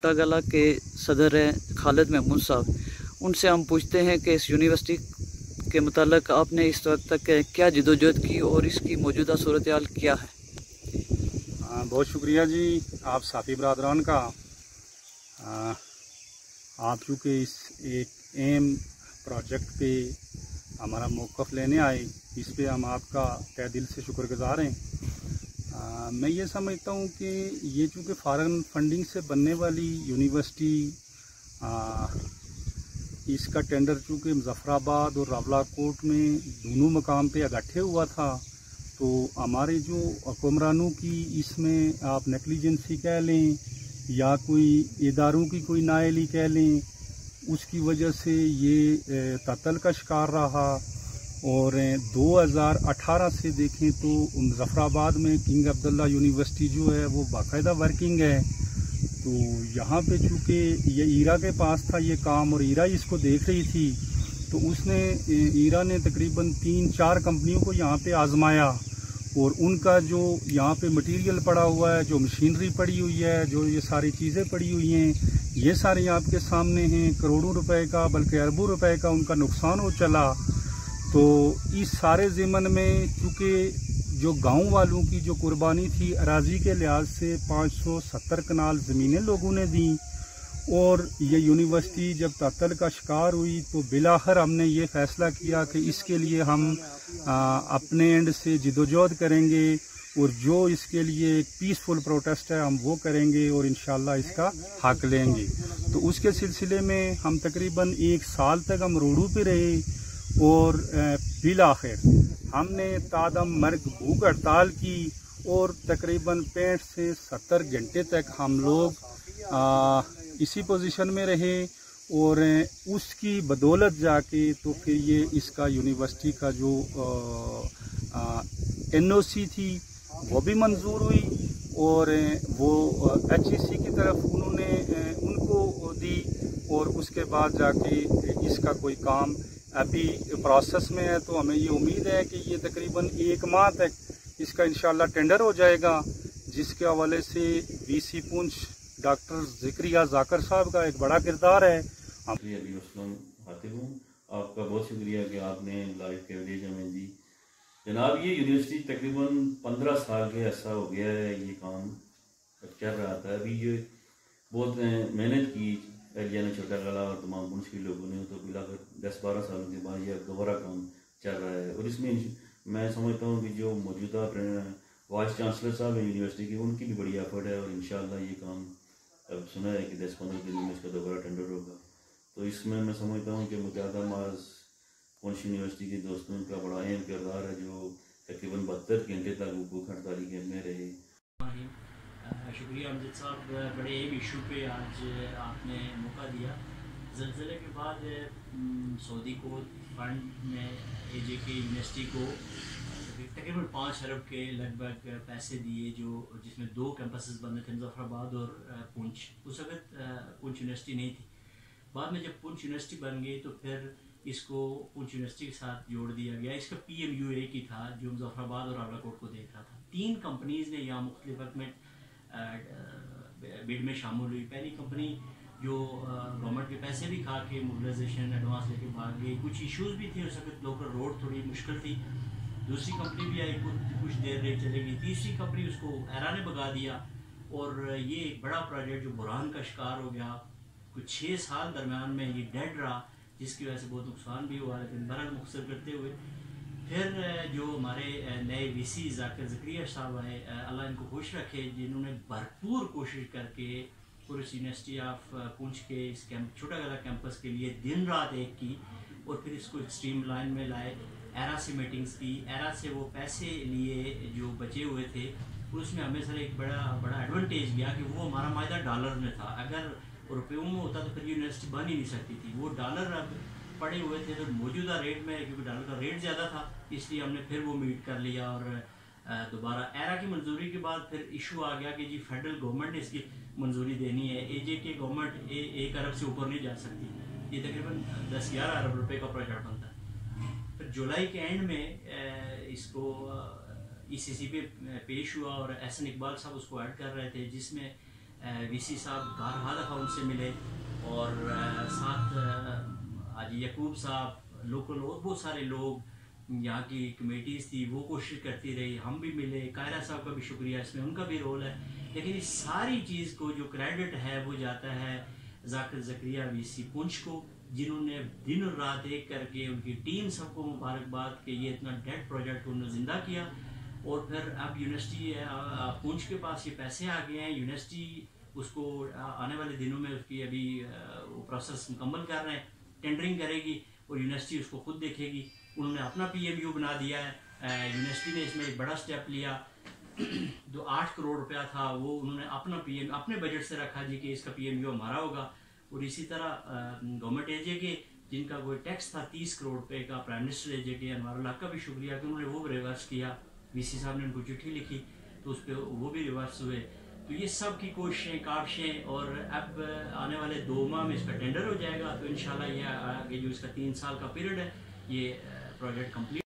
तगला के सदर हैं खालिद महमूद साहब। उनसे हम पूछते हैं कि इस यूनिवर्सिटी के मुतालिक आपने इस वक्त तक क्या जदोजहद की और इसकी मौजूदा सूरत हाल क्या है। बहुत शुक्रिया जी आप साथी बरदरान का। आप चूँकि इस एक एम प्रोजेक्ट पे हमारा मौक़िफ़ लेने आए, इस पे हम आपका तहे दिल से शुक्रगुज़ार हैं। मैं ये समझता हूँ कि ये चूँकि फ़ॉरेन फंडिंग से बनने वाली यूनिवर्सिटी, इसका टेंडर चूँकि मुज़फ़्फ़राबाद और रावलाकोट में दोनों मकाम पे इकट्ठे हुआ था, तो हमारे जो हुक्मरानों की इसमें आप नेग्लिजेंसी कह लें या कोई इदारों की कोई नाअहली कह लें, उसकी वजह से ये तअत्तुल का शिकार रहा। और 2018 से देखें तो मुज़फ़्फ़राबाद में किंग अब्दुल्ला यूनिवर्सिटी जो है वो बाकायदा वर्किंग है। तो यहाँ पे चूँकि ये ईरा के पास था ये काम और ईरा इसको देख रही थी, तो उसने ईरा ने तकरीबन 3-4 कंपनियों को यहाँ पे आजमाया और उनका जो यहाँ पे मटेरियल पड़ा हुआ है, जो मशीनरी पड़ी हुई है, जो ये सारी चीज़ें पड़ी हुई हैं, ये सारी आपके सामने हैं। करोड़ों रुपए का बल्कि अरबों रुपए का उनका नुकसान हो चला। तो इस सारे ज़िमन में चूँकि जो गांव वालों की जो कुर्बानी थी अराजी के लिहाज से 570 कनाल ज़मीनें लोगों ने दी, और ये यूनिवर्सिटी जब तअत्तुल का शिकार हुई तो बिलाखिर हमने ये फ़ैसला किया कि इसके लिए हम अपने एंड से जिदोजहद करेंगे और जो इसके लिए पीसफुल प्रोटेस्ट है हम वो करेंगे और इंशाल्लाह इसका हक लेंगे। तो उसके सिलसिले में हम तकरीबन 1 साल तक हम रोडों पे रहे और बिलाखिर हमने तादम मर्ग भूख हड़ताल की और तकरीबन 65 से 70 घंटे तक हम लोग इसी पोजीशन में रहे और उसकी बदौलत जाके तो फिर ये इसका यूनिवर्सिटी का जो NOC थी वो भी मंजूर हुई और वो HEC की तरफ उन्होंने उनको दी और उसके बाद जाके इसका कोई काम अभी प्रोसेस में है। तो हमें ये उम्मीद है कि ये तकरीबन 1 माह तक इसका इंशाल्लाह टेंडर हो जाएगा, जिसके हवाले से VC पुंछ डॉक्टर ज़िक्रिया ज़ाकर साहब का एक बड़ा किरदार है। आपका बहुत शुक्रिया कि आपने लाइव कवरेज हमें दी। जनाब, ये यूनिवर्सिटी तकरीबन 15 साल के ऐसा हो गया है ये काम चल रहा था। अभी ये बहुत मेहनत की एलियाना छोटा गला और तमाम पुंछ के लोगों ने, तो बिलाकर 10-12 सालों के बाद ये दोबारा काम चल रहा है। और इसमें मैं समझता हूँ कि जो मौजूदा वाइस चांसलर साहब हैं यूनिवर्सिटी की, उनकी भी बड़ी एफर्ट है और इंशाल्लाह ये काम अब सुना है कि 10-15 दिन में इसका दोबारा टेंडर होगा। तो इसमें मैं समझता हूँ कि मुक़ादम माज पुंछ यूनिवर्सिटी के दोस्तों का बड़ा अहम किरदार है, जो तकरीबन 72 घंटे तक वो भूख हड़ताली के में रहे। शुक्रिया अमजद साहब, बड़े अहम इशू पे आज आपने मौका दिया। ज़लज़ले के बाद सऊदी को फंड में AJK यूनिवर्सिटी को तकरीबन 5 अरब के लगभग पैसे दिए, जो जिसमें 2 कैंपसेस बने थे, मुज़फ़्फ़राबाद और पुंछ। उस वक्त पुंछ यूनिवर्सिटी नहीं थी। बाद में जब पुंछ यूनिवर्सिटी बन गई तो फिर इसको पुंछ यूनिवर्सिटी के साथ जोड़ दिया गया। इसका PMU एक ही था जो मुज़फ़्फ़राबाद और रावलाकोट को देख रहा था। 3 कंपनीज़ ने यहाँ मुख्तलिफ वक्त में बिड में शामिल हुई। पहली कंपनी जो गवर्नमेंट के पैसे भी खा के मोबिलाइजेशन एडवांस लेके भाग गई, कुछ इश्यूज भी थे उस वक्त, लोकल रोड थोड़ी मुश्किल थी। दूसरी कंपनी भी आई, कुछ देर रही चलेगी। तीसरी कंपनी उसको एरा ने भगा दिया और ये एक बड़ा प्रोजेक्ट जो बुरहान का शिकार हो गया। कुछ 6 साल दरम्यान में ये डेड रहा, जिसकी वजह से बहुत नुकसान भी हुआ। लेकिन बहरहाल मुख्तसर करते हुए फिर जो हमारे नए VC ज़ाकर ज़िक्रिया साहब आए, अल्लाह इनको खुश रखे, जिन्होंने भरपूर कोशिश करके पूरे यूनिवर्सिटी ऑफ पुंछ के इस छोटा गला कैंपस के लिए दिन रात एक की और फिर इसको स्ट्रीम लाइन में लाए। एरा से मीटिंग्स की, एरा से वो पैसे लिए जो बचे हुए थे, उसमें हमें सर एक बड़ा एडवांटेज गया कि वो हमारा मायदा डॉलर में था। अगर रुपयों में होता तो फिर यूनिवर्सिटी बन ही नहीं सकती थी। वो डॉलर अब पड़े हुए थे तो मौजूदा रेट में, क्योंकि डॉलर का रेट ज़्यादा था, इसलिए हमने फिर वो मीट कर लिया। और दोबारा एरा की मंजूरी के बाद फिर इशू आ गया कि जी फेडरल गवर्नमेंट ने इसकी मंजूरी देनी है। AJK गवर्नमेंट 1 अरब से ऊपर नहीं जा सकती। ये तकरीबन 10-11 अरब रुपए का प्रोजेक्ट बनता है। फिर जुलाई के एंड में इसको ECC पे पेश हुआ और SN इकबाल साहब उसको ऐड कर रहे थे, जिसमें वीसी साहब बारहा दफ़ा उनसे मिले और साथ हाजी यकूब साहब, लोकल और बहुत सारे लोग, यहाँ की कमेटीज़ थी वो कोशिश करती रही, हम भी मिले। कायरा साहब का भी शुक्रिया, इसमें उनका भी रोल है। लेकिन इस सारी चीज़ को जो क्रेडिट है वो जाता है जाकिर ज़करिया वीसी पुंछ को, जिन्होंने दिन और रात एक करके, उनकी टीम सबको मुबारकबाद कि ये इतना डेड प्रोजेक्ट उन्होंने ज़िंदा किया। और फिर अब यूनिवर्सिटी पुंछ के पास ये पैसे आ गए हैं, यूनिवर्सिटी उसको आने वाले दिनों में उसकी अभी वो प्रोसेस मुकम्मल कर रहे हैं, टेंडरिंग करेगी और यूनिवर्सिटी उसको खुद देखेगी। उन्होंने अपना PMU बना दिया है। यूनिवर्सिटी ने इसमें एक बड़ा स्टेप लिया, जो 8 करोड़ रुपया था वो उन्होंने अपना PMU अपने बजट से रखा जी कि इसका PMU हमारा होगा। और इसी तरह गवर्नमेंट AJK जिनका कोई टैक्स था 30 करोड़ रुपए का, प्राइम मिनिस्टर AJK अनवारुल्लाह का भी शुक्रिया कि उन्होंने वो रिवर्स किया। VC साहब ने उनको चिट्ठी लिखी तो उस पर वो भी रिवर्स हुए। तो ये सब की कोशिशें काविशें, और अब आने वाले 2 माह में इसका टेंडर हो जाएगा तो इंशाल्लाह ये आगे जो इसका 3 साल का पीरियड है ये प्रोजेक्ट कंप्लीट